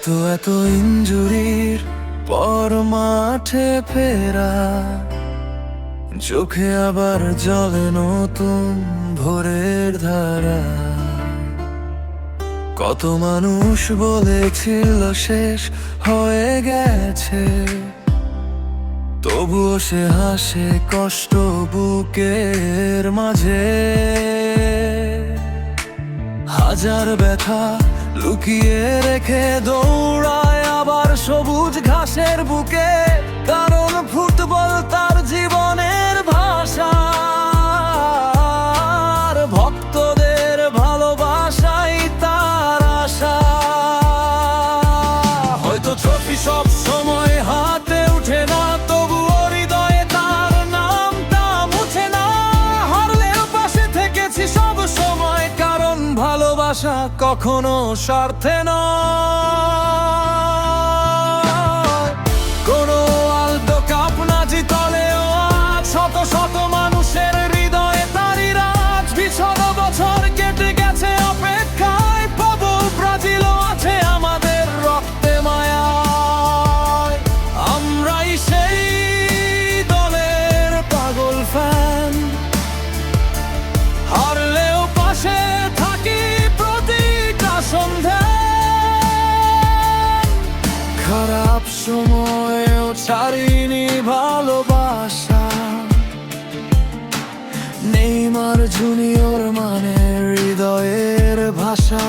এত এত ইনজুরির পর মাঠে ফেরা, চোখে আবার জলে নতুন ভোরের ধারা। কত মানুষ বলেছিল শেষ হয়ে গেছে, তবুও সে হাসে কষ্ট বুকের মাঝে। হাজার ব্যথা লুকিয়ে রেখে দৌড়ায় আবার সবুজ ঘাসের বুকে, কারণ ফুটবল তার জীবনের ভাষা। ভক্তদের ভালোবাসাই তার আশা। হয়তো ট্রফি সব সময় হাতে উঠে না, তবুও হৃদয়ে তার নামটা মুছে না। হারলেও পাশে থেকেছি সব সময়, কারণ ভালোবাসা কখনো স্বার্থে নয়। কোনো ওয়ার্ল্ড কাপ না জিতলেও আজ শত শত মানুষের হৃদয়ে তারই রাজ। 20 বছর কেটে গেছে অপেক্ষায়, পাবো ব্রাজিলও আছে আমাদের রক্তে মায়ায়। আমরাই সেই দলের পাগল ফ্যান, হারলেও পাশে থাকি প্রতিটা সন্ধ্যায়। খারাপ সময়েও ছাড়িনি ভালোবাসা, নেইমার জুনিয়র মানে হৃদয়ের ভাষা।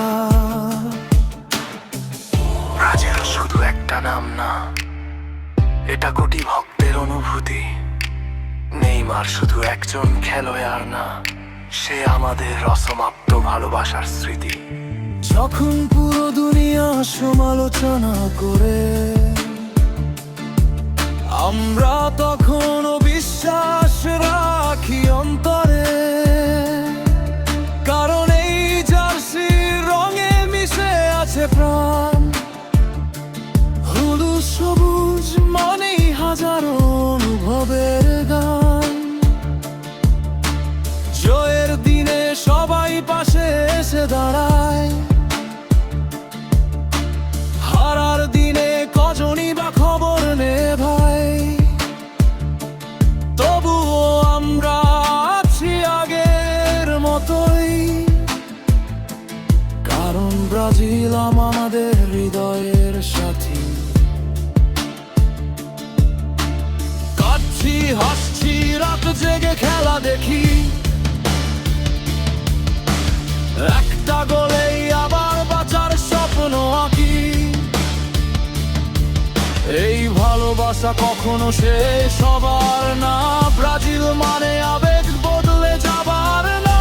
ব্রাজিল শুধু একটা নাম না, এটা কোটি ভক্তের অনুভূতি। নেইমার শুধু একজন খেলোয়াড় না, সে আমাদের অসমাপ্ত ভালোবাসার স্মৃতি। যখন পুরো দুনিয়া সমালোচনা করে, আমরা তখনও বিশ্বাস রাখি অন্তরে। কারণ এই জার্সির রঙে মিশে আছে প্রাণ, হলুদ সবুজ মানেই হাজারো অনুভবের গান। জয়ের দিনে সবাই পাশে এসে দাঁড়ায়, হারার দিনে কজনই বা খবর নে ভাই। তবুও আমরা আছি আগের মতোই, কারণ ব্রাজিল আমাদের হৃদয়ের সাথী। কাঁদছি হাসছি রাত জেগে খেলা দেখি, একটা গোলেই আবার বাঁচার স্বপ্ন আঁকি। এই ভালোবাসা কখনো শেষ হবার না, ব্রাজিল মানে আবেগ বদলে যাবার না।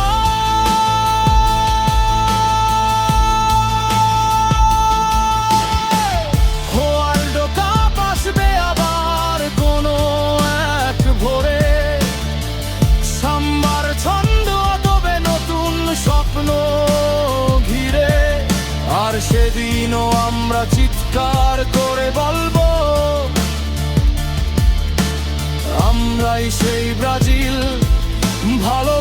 ওয়ার্ল্ড কাপ আসবে আবার কোনো এক ভোরে, সাম্বার ছন্দ তবে নতুন স্বপ্ন ঘিরে। আর সেদিনও আমরা চিৎকার করে বলবো, আমরাই সেই ব্রাজিল, ভালো